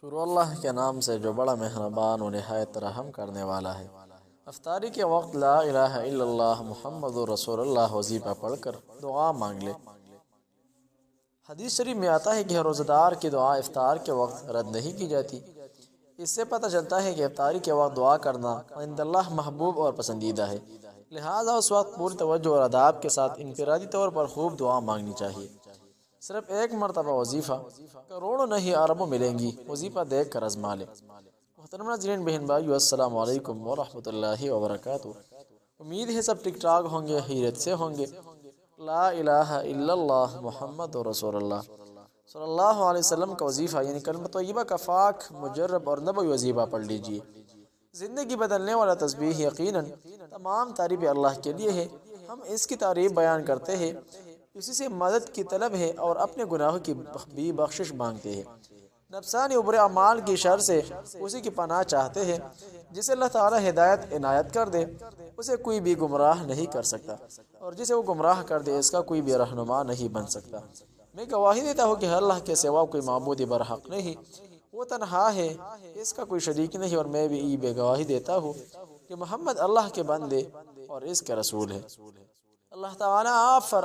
شروع اللہ کے نام سے جو بڑا مہربان و نہایت رحم کرنے والا ہے۔ افطاری کے وقت لا الہ الا اللہ محمد رسول اللہ وظیفہ پڑھ کر دعا مانگ لے۔ حدیث شریف میں آتا ہے کہ روزہ دار کی دعا افطار کے وقت رد نہیں کی جاتی۔ اس سے پتہ چلتا ہے کہ افطاری کے وقت دعا کرنا عند اللہ محبوب اور پسندیدہ ہے، لہٰذا اس وقت پوری توجہ اور اداب کے ساتھ انفرادی طور پر خوب دعا مانگنی چاہیے۔ صرف ایک مرتبہ وظیفہ کروڑوں نہیں اربوں ملیں گی، وظیفہ دیکھ کر آزما لے۔ محترم ناظرین بہن بھائیو، السلام علیکم ورحمۃ اللہ وبرکاتہ۔ امید ہے سب ٹھیک ٹھاک ہوں گے، خیریت سے ہوں گے۔ لا الہ الا اللہ محمد رسول اللہ صلی اللہ علیہ وسلم کا وظیفہ یعنی کلمہ طیبہ کا پاک، مجرب اور نبوی وظیفہ پڑھ لیجئے۔ زندگی بدلنے والا تسبیح یقیناً تمام تعریف اللہ کے لیے ہے۔ ہم اس کی تعریف بیان کرتے ہیں، اسی سے مدد کی طلب ہے اور اپنے گناہوں کی بھی بخشش مانگتے ہیں۔ نفسانی و برے اعمال کی شر سے اسی کی پناہ چاہتے ہیں۔ جسے اللہ تعالی ہدایت عنایت کر دے اسے کوئی بھی گمراہ نہیں کر سکتا، اور جسے وہ گمراہ کر دے اس کا کوئی بھی رہنما نہیں بن سکتا۔ میں گواہی دیتا ہوں کہ اللہ کے سوا کوئی معبود برحق نہیں، وہ تنہا ہے، اس کا کوئی شریک نہیں، اور میں بھی بے گواہی دیتا ہوں کہ محمد اللہ کے بندے اور اس کے رسول ہے۔ اللہ تعالیٰ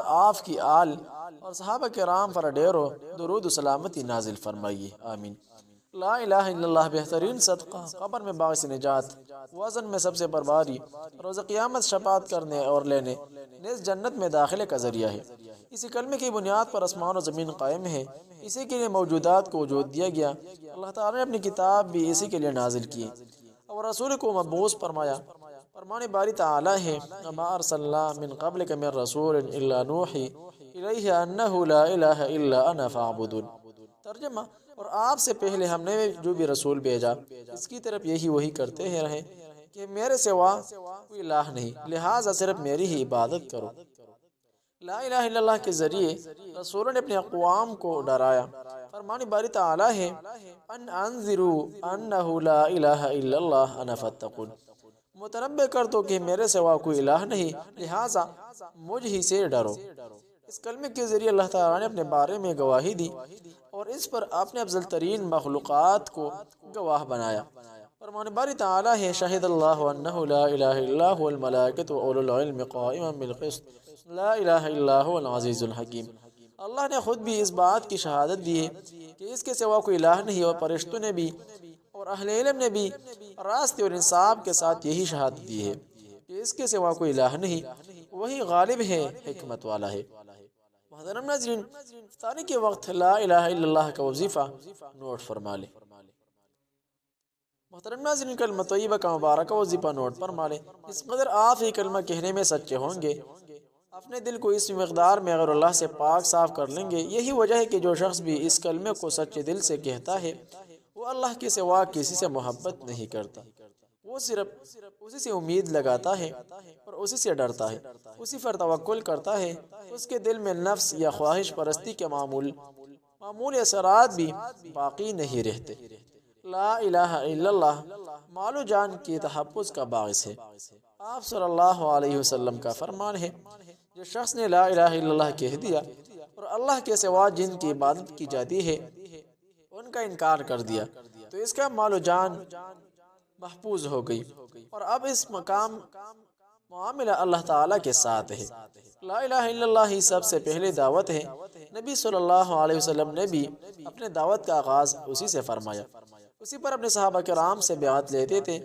آپ کی آل اور صحابہ کرام پر ڈھیر و درود و سلامتی نازل فرمائیے، آمین۔ لا الہ الا اللہ بہترین صدقہ، قبر میں باعث نجات، وزن میں سب سے برباری، روز قیامت شفاعت کرنے اور لینے، نیز جنت میں داخلے کا ذریعہ ہے۔ اسی کلمے کی بنیاد پر آسمان و زمین قائم ہے، اسی کے لیے موجودات کو وجود دیا گیا۔ اللہ تعالیٰ نے اپنی کتاب بھی اسی کے لیے نازل کی اور رسول کو مبعوث فرمایا۔ فرمان باری تعالیٰ ہے، وما ارسلنا من قبلک من رسول الا نوحی الیہ انہ لا الہ الا انا فاعبدون۔ ترجمہ، اور آپ سے پہلے ہم نے جو بھی رسول بھیجا اس کی طرف یہی وحی کرتے ہیں رہے کہ میرے سوا کوئی الہ نہیں، لہٰذا صرف میری ہی عبادت کرو۔ لا الہ الا اللہ کے ذریعے رسولوں نے اپنے اقوام کو ڈرایا۔ فرمان باری تعالیٰ ہے، ان انذروا انہ لا الہ الا اللہ انا فاتقون۔ متنبع کر دو کہ میرے سوا کوئی الہ نہیں، لہٰذا مجھ ہی سے ڈرو۔ اس کلمے کے ذریعے اللہ تعالیٰ نے اپنے بارے میں گواہی دی اور اس پر اپنے افضل ترین مخلوقات کو گواہ بنایا۔ فرمان باری تعالیٰ ہے، شہد اللہ انہ لا الہ الا هو الملائکۃ واولو العلم قائما بالقسط لا الہ الا هو العزیز الحکیم۔ اللہ نے خود بھی اس بات کی شہادت دی ہے کہ اس کے سوا کوئی الہ نہیں، اور فرشتوں نے بھی اور اہل علم نے بھی راستے اور انصاف کے ساتھ یہی شہادت دی ہے کہ اس کے سوا کوئی الہ نہیں، وہی غالب ہے، حکمت والا ہے۔ محترم ناظرین، افطاری کے وقت لا الہ الا اللہ کا وظیفہ نوٹ فرما لیں۔ محترم ناظرین، کلمہ طیبہ کا مبارکہ وظیفہ نوٹ فرما لیں۔ اس قدر آپ ہی کلمہ کہنے میں سچے ہوں گے، اپنے دل کو اس مقدار میں غیر اللہ سے پاک صاف کر لیں گے۔ یہی وجہ ہے کہ جو شخص بھی اس کلمے کو سچے دل سے کہتا ہے وہ اللہ کے سوا کسی سے محبت نہیں کرتا، وہ صرف اسی سے امید لگاتا ہے اور اسی سے ڈرتا ہے، اسی پر توکل کرتا ہے۔ اس کے دل میں نفس یا خواہش پرستی کے معمول اثرات بھی باقی نہیں رہتے۔ لا الہ الا اللہ مال و جان کی تحفظ کا باعث ہے۔ آپ صلی اللہ علیہ وسلم کا فرمان ہے، جو شخص نے لا الہ الا اللہ کہہ دیا اور اللہ کے سوا جن کی عبادت کی جاتی ہے ان کا انکار کر دیا تو اس کا مال و جان محفوظ ہو گئی، اور اب اس مقام معاملہ اللہ تعالیٰ کے ساتھ ہے۔ لا الہ الا اللہ ہی سب سے پہلے دعوت ہے۔ نبی صلی اللہ علیہ وسلم نے بھی اپنے دعوت کا آغاز اسی سے فرمایا، اسی پر اپنے صحابہ کرام سے بیعت لیتے تھے۔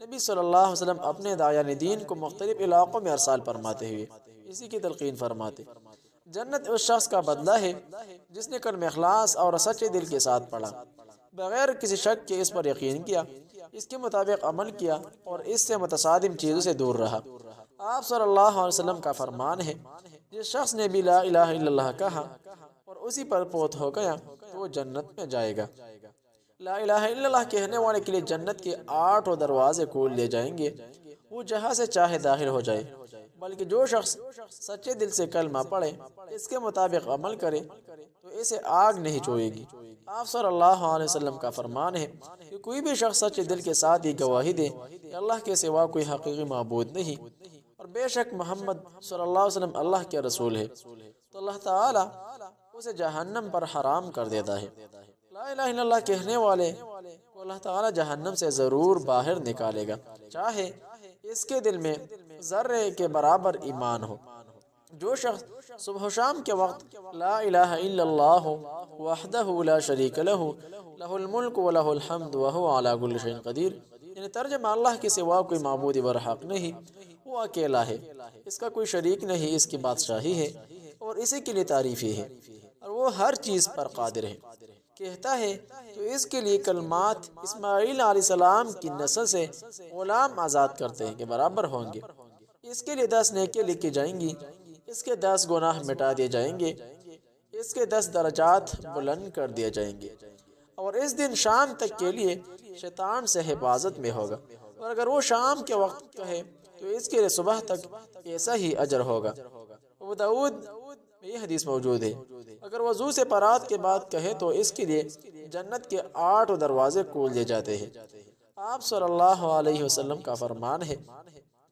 نبی صلی اللہ علیہ وسلم اپنے داعیان دین کو مختلف علاقوں میں ارسال فرماتے ہوئے اسی کی تلقین فرماتے، جنت اس شخص کا بدلہ ہے جس نے کلمہ اخلاص اور سچے دل کے ساتھ پڑھا، بغیر کسی شک کے اس پر یقین کیا، اس کے مطابق عمل کیا اور اس سے متصادم چیزوں سے دور رہا۔ آپ صلی اللہ علیہ وسلم کا فرمان ہے، جس شخص نے بھی لا الہ الا اللہ کہا اور اسی پر فوت ہو گیا تو وہ جنت میں جائے گا۔ لا الہ الا اللہ کہنے والے کے لیے جنت کے 8 دروازے کھول لیے جائیں گے، وہ جہاں سے چاہے داخل ہو جائے، بلکہ جو شخص سچے دل سے کلمہ پڑھے، اس کے مطابق عمل کرے تو اسے آگ نہیں چھوئے گی۔ آپ صلی اللہ علیہ وسلم کا فرمان ہے کہ کوئی بھی شخص سچے دل کے ساتھ یہ گواہی دے کہ اللہ کے سوا کوئی حقیقی معبود نہیں اور بے شک محمد صلی اللہ علیہ وسلم اللہ کے رسول ہے، تو اللہ تعالیٰ اسے جہنم پر حرام کر دیتا ہے۔ لا الہ الا اللہ کہنے والے اللہ تعالیٰ جہنم سے ضرور باہر نکالے گا، چاہے اس کے دل میں ذرے کے برابر ایمان ہو۔ جو شخص صبح و شام کے وقت لا الہ الا اللہ وحدہ لا شریک لہ لہ الملک و لہ الحمد وہو علی کل شیء قدیر، یعنی ترجمہ اللہ کے سوا کوئی معبود برحق نہیں، وہ اکیلا ہے، اس کا کوئی شریک نہیں، اس کی بادشاہی ہے اور اسی کے لیے تعریف ہے، اور وہ ہر چیز پر قادر ہے، کہتا ہے تو اس کے لیے کلمات اسماعیل علیہ السلام کی نسل سے غلام آزاد کرتے ہیں کہ برابر ہوں گے، اس کے لیے 10 نیکیاں لکھی جائیں گی، اس کے 10 گناہ مٹا دیے جائیں گے، اس کے 10 درجات بلند کر دیے جائیں گے، اور اس دن شام تک کے لیے شیطان سے حفاظت میں ہوگا، اور اگر وہ شام کے وقت کہے تو اس کے لیے صبح تک ایسا ہی اجر ہوگا۔ ابو داؤد میں یہ حدیث موجود ہے، اگر وضو سے پرات کے بعد کہے تو اس کے لیے جنت کے 8 دروازے کھول دیے جاتے ہیں۔ آپ صلی اللہ علیہ وسلم کا فرمان ہے،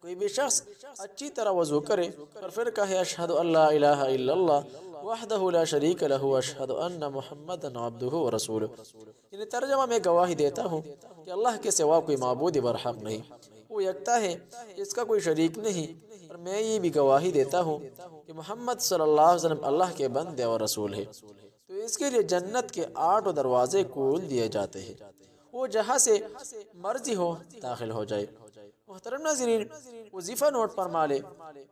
کوئی بھی شخص اچھی طرح وضو کرے اور پھر کہے اشہد ان لا الہ الا اللہ وحدہ لا شریک لہ اشہد ان محمدًا عبدہ ورسولہ، یعنی ترجمہ میں گواہی دیتا ہوں کہ اللہ کے سوا کوئی معبود برحق نہیں، وہ یکتا ہے، اس کا کوئی شریک نہیں، اور میں یہ بھی گواہی دیتا ہوں کہ محمد صلی اللہ علیہ وسلم اللہ کے بندے اور رسول ہے، تو اس کے لیے جنت کے 8 دروازے کھول دیے جاتے ہیں، وہ جہاں سے مرضی ہو داخل ہو جائے۔ محترم ناظرین، وظیفہ نوٹ فرما لے،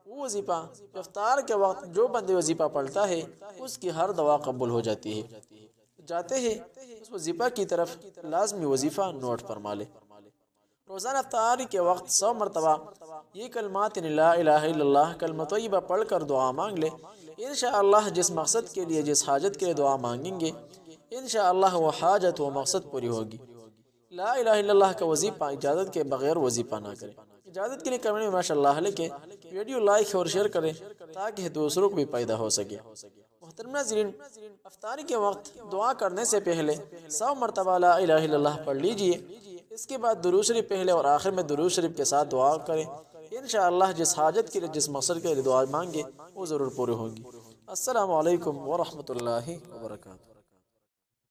وہ وظیفہ افطار کے وقت جو بندے وظیفہ پڑھتا ہے اس کی ہر دعا قبول ہو جاتی ہے۔ جاتے ہیں اس وظیفہ کی طرف، لازمی وظیفہ نوٹ فرما لے۔ روزانہ افطاری کے وقت 100 مرتبہ یہ کلمات لا الہ الا اللہ کلمہ طیبہ پڑھ کر دعا مانگ لے، انشاءاللہ جس مقصد کے لیے، جس حاجت کے لیے دعا مانگیں گے، انشاءاللہ وہ حاجت و مقصد پوری ہوگی۔ لا الہ الا اللہ کا وظیفہ اجازت کے بغیر وظیفہ نہ کریں۔ اجازت کے لیے کمنٹ میں ماشاءاللہ لکھیں، ویڈیو لائک اور شیئر کریں تاکہ دوسروں کو بھی پیدا ہو سکے۔ محترم ناظرین، افطاری کے وقت دعا کرنے سے پہلے 100 مرتبہ لا الہ الا اللہ پڑھ لیجئے، اس کے بعد درود شریف پہلے اور آخر میں درود شریف کے ساتھ دعا کریں، انشاءاللہ جس حاجت کے لیے، جس مقصد کے لیے دعا مانگے وہ ضرور پوری ہوگی۔ السلام علیکم ورحمۃ اللہ وبرکاتہ۔